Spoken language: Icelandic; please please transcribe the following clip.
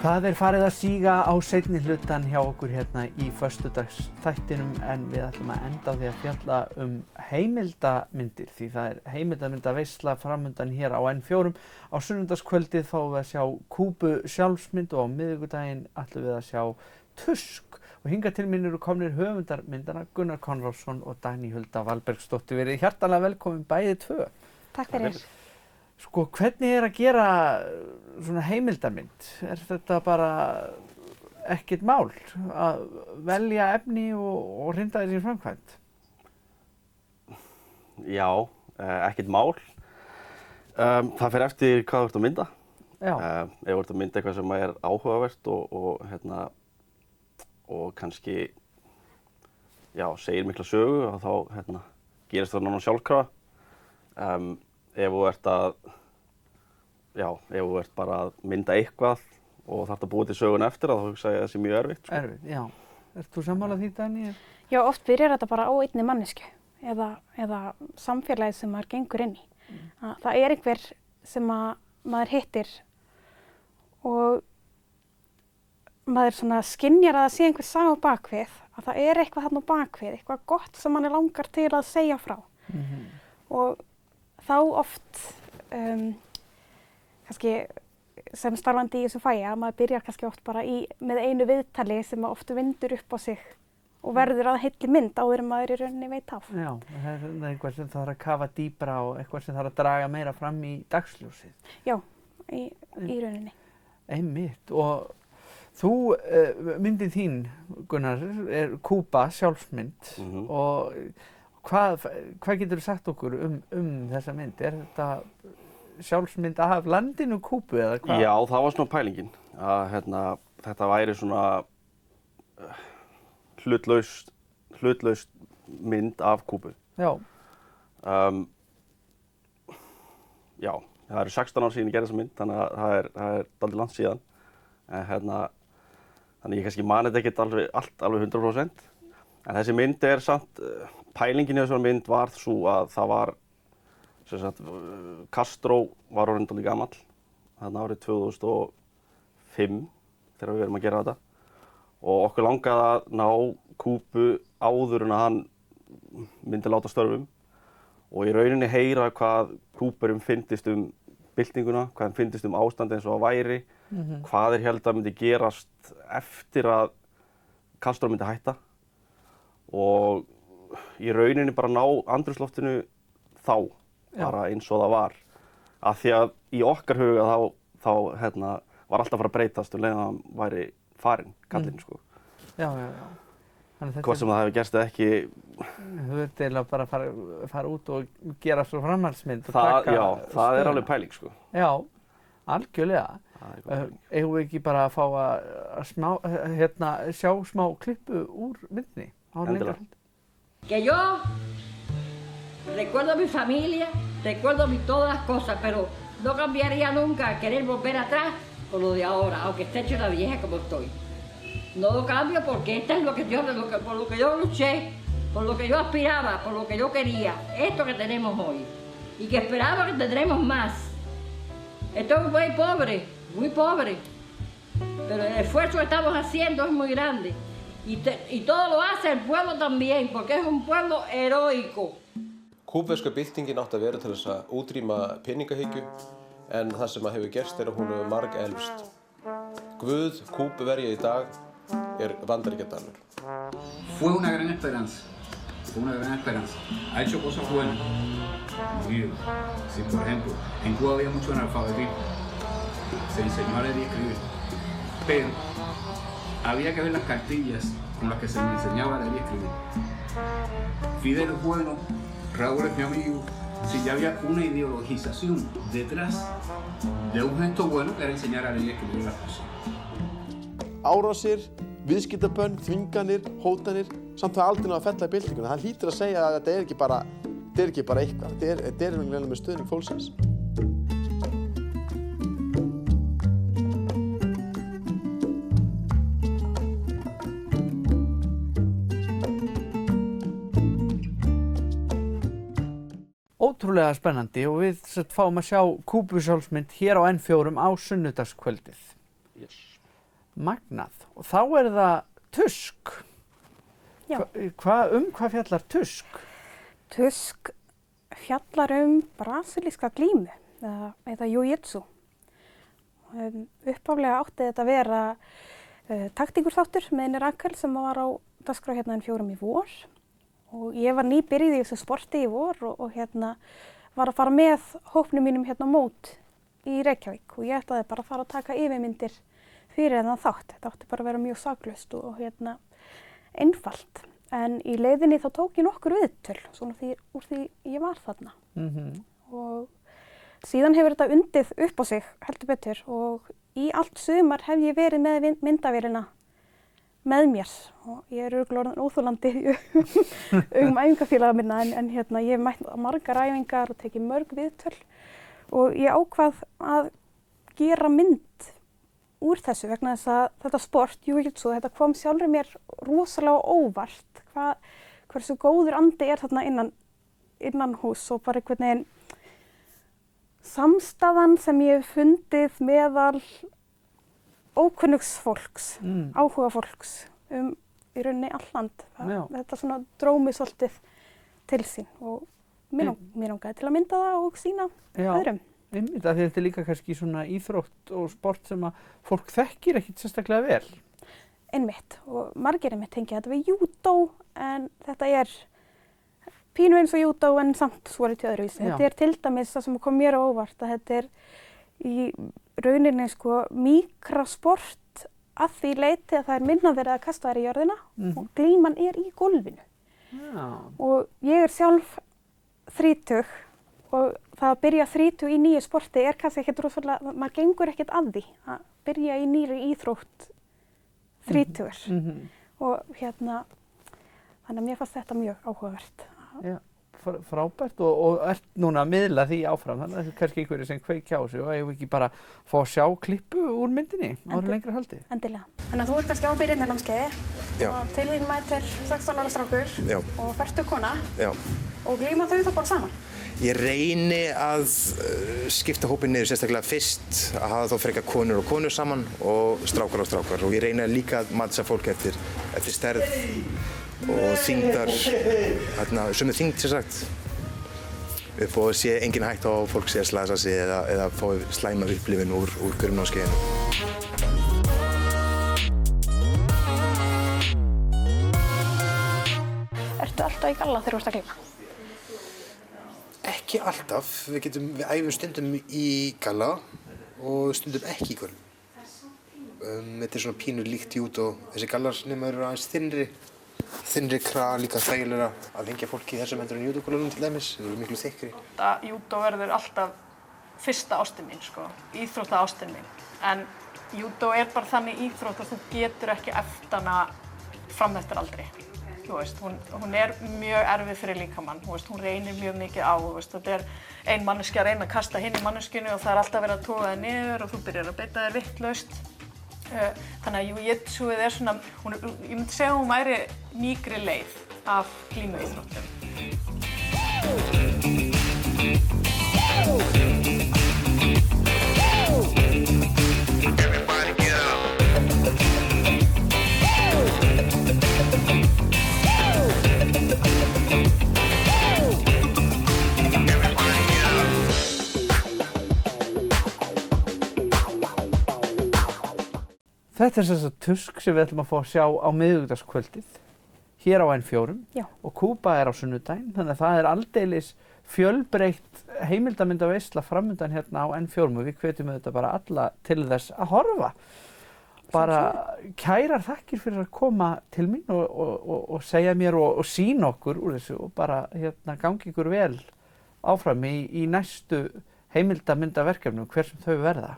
Það farið að síga á seinni hlutan hjá okkur hérna í föstudagsþættinum en við ætlum að enda á því að fjalla heimildamyndir því það heimildamyndaveisla framundan hér á N4. Á sunnudagskvöldið fáum við að sjá Kúbu sjálfsmynd og á miðvikudaginn ætlum við að sjá Tusk. Og hingað til mín eru komnir höfundar myndana Gunnar Konráðsson og Dagný Hulda Valbergsdóttir. Verið hjartanlega velkomin bæði tvö. Takk fyrir. Sko, hvernig að gera svona heimildamynd? Þetta bara ekkert mál að velja efni og hrinda þessi framkvæmt? Já, ekkert mál. Það fer eftir hvað þú ert að mynda. Já. Ef þú ert að mynda eitthvað sem áhugavert og kannski segir mikla sögu og þá gerist það náttúrulega sjálfkrafa. Ef þú ert bara að mynda eitthvað og þarft að búa til söguna eftir þá hugsa ég að það sé mjög erfitt. Erfitt, já. Ert þú sammála því, Dagný? Já, oft byrjar þetta bara á einni mannesku eða samfélagið sem maður gengur inn í. Það einhver sem maður hittir og maður svona skynjar að það sé einhver saga á bakvið, að það eitthvað þarna á bakvið, eitthvað gott sem mann langar til að segja frá. Og þá oft, kannski sem starfandi í þessu fagi, að maður byrjar kannski oft bara með einu viðtali sem oft vindur upp á sig og verður að heilli mynd áður en maður í rauninni veit af. Já, það eitthvað sem þarf að kafa dýpra og eitthvað sem þarf að draga meira fram í dagsljósið. Já, í rauninni. Einmitt. Og þú, myndin þín, Gunnar, Kúba sjálfsmynd og hvað getur þú sagt okkur þessa mynd? Þetta sjálfsmynd af landinu Kúbu eða hvað? Já, það var svona pælingin að þetta væri svona hlutlaus mynd af Kúbu. Já. Já, það eru 16 ár síðan ég gerði þessa mynd, þannig að það er dálítið langt síðan. Þannig ég kannski man þetta ekkert alveg 100%. En þessi mynd samt, pælingin í þessari mynd var svo að það var, Castro var orðinn dálítið gamall, þarna árið 2005 þegar við erum að gera þetta. Og okkur langaði að ná Kúbu áður en að hann myndi láta störfum og í rauninni heyra hvað Kúburum fyndist byltinguna, hvað þeim fyndist ástandi eins og það væri, hvað þeir héldu að myndi gerast eftir að Castro myndi hætta. Og í rauninni bara ná andrúmsloftinu þá, bara eins og það var. Af því að í okkar huga þá var alltaf að fara að breytast leið að hann væri farinn, kallinn, sko. Já. Hvort sem það hefur gerst eða ekki. Þú ert eiginlega bara að fara út og gera svo framhaldsmynd og taka Já, það alveg pæling, sko. Já, algjörlega. Eigum við ekki bara að fá að sjá smá klippu úr myndinni? Endilega. Que yo recuerdo a mi familia, recuerdo todas las cosas, pero no cambiaría nunca querer volver atrás con lo de ahora, aunque esté hecho una vieja como estoy. No lo cambio porque esto es por lo que yo luché, por lo que yo aspiraba, por lo que yo quería, esto que tenemos hoy y que esperaba que tendremos más. Estoy muy pobre, pero el esfuerzo que estamos haciendo es muy grande. Y todo lo hace el pueblo también, porque es un pueblo heroico. Kúbverska byltingin átti að vera til þess að útrýma peningahyggju, en það sem hefur gerst að hún hefur margelfst. Guð Kúbuverja í dag Bandaríkjadalur. Fue una gran esperanza. Ha hecho cosas buenas. Sí, por ejemplo, en Cuba había mucho analfabetismo. Se enseñó a leer y escribir. Pero había que ver las cartillas con las que se me enseñaba a leer y escribir. Fidel es bueno, Raúl es mi amigo. Si ya había una ideologización detrás de un gesto bueno que era enseñar a leer y escribir las cosas. Árásir, viðskiptabönn, þvinganir, hótanir, samt það aldrei náðu að fella í byltinguna. Það hlýtur að segja að þetta ekki bara eitthvað. Þetta eiginlega með stuðning fólksins. Ótrúlega spennandi og við fáum að sjá Kúbu sjálfsmynd hér á N4 á sunnudagskvöldið. Yes. Magnað. Og þá það Tusk. Já. Hvað fjallar Tusk? Tusk fjallar brasilíska glímu eða jiu-jitsu. Upphaflega átti þetta að vera taktíkurþáttur með henni Rakel sem var á dagskrá hérna N4 í vor. Og ég var nýbyrjuð í þessu sporti í vor og var að fara með hópnum mínum hérna á mót í Reykjavík og ég ætlaði bara að fara að taka yfirmyndir fyrir þennan þátt. Þetta átti bara að vera mjög saklaust og einfalt. En í leiðinni þá tók ég nokkur viðtöl, svona úr því ég var þarna. Og síðan hefur þetta undið upp á sig, heldur betur, og í allt sumar hef ég verið með myndavélina með mér. Og ég örugglega orðin óþolandi æfingafélaga minna, en ég hef mætt margar æfingar og tekið mörg viðtöl. Og ég ákvað að gera mynd úr þessu vegna þess að þetta sport, jiu-jitsu, þetta kom sjálfur mér rosalega óvart. Hversu góður andi þarna innan hús og bara einhvern veginn samstaðan sem ég hef fundið meðal ókunnugs fólks, áhuga fólks í rauninni all land. Þetta svona dró mig svolítið til sín og mér langaði til að mynda það og sýna öðrum. Þetta líka kannski svona íþrótt og sport sem að fólk þekkir ekkert sérstaklega vel. Einmitt, og margir tengja þetta við júdó, en þetta pínu eins og júdó en samt svolítið öðruvísi. Þetta til dæmis það sem kom mér á óvart, að þetta í rauninni míkrasport að því leyti að það minna verið að kasta þær í jörðina og glíman í gólfinu. Og ég sjálf 30 og það að byrja 30 í nýju sporti kannski ekkert rosalega, maður gengur ekkert að því að byrja í nýri íþrótt 30. Og þannig að mér fannst þetta mjög áhugavert. Já, frábært og ert núna að miðla því áfram, þannig að það kannski einhverju sem kveikja á sig og eigum ekki bara fá að sjá klippu úr myndinni áður lengra haldi. Endilega. Þannig að þú ert kannski á byrjunarnámskeiði og til þín mætir 16 ára strákur og fertug kona og glíma þau þá bara saman. Ég reyni að skipta hópinn niður sérstaklega fyrst að hafa þá frekar konur og konur saman og strákar og ég reyni líka að matsa fólk eftir stærð og þyngdar, sömu þyngd sem sagt, upp og sé engin hætta á að fólk sé að slasa sig eða fái slæma upplifun úr hverjum námskeiðinu. Ertu alltaf í galla þegar þú ert að glíma? Ekki alltaf. Við æfum stundum í galla og stundum ekki í göllum. Þetta svona pínu líkt júdó. Þessi gallar nema eru aðeins þynnri krag, líka þægilegra að hengja fólki í þessum heldur en júdógöllunum til dæmis. Þeir eru miklu þykkri. Júdó verður alltaf fyrsta ástin mín, íþrótta ástin mín. En júdó bara þannig íþrótt að þú getur ekki eftir hana fram eftir aldri. Hún mjög erfið fyrir líkamann, hún reynir mjög mikið á, þetta ein manneskja að reyna að kasta hinn í manneskjunni og það alltaf verið að toga þig niður og þú byrjar að beita þér vitlaust. Þannig að jiu-jitsuið svona, ég myndi segja að hún væri mýkri leið af glímuíþróttum. Þetta sem sagt Tusk sem við ætlum að fá að sjá á miðvikudagskvöldið hér á N4 og Kúba á sunnudaginn, þannig að það aldeilis fjölbreytt heimildarmyndaveisla framundan hérna á N4 og við hvetjum þetta bara alla til þess að horfa. Bara kærar þakkir fyrir að koma til mín og segja mér og sýna okkur úr þessu og bara gangi ykkur vel áfram í næstu heimildarmyndaverkefnum hver sem þau verða.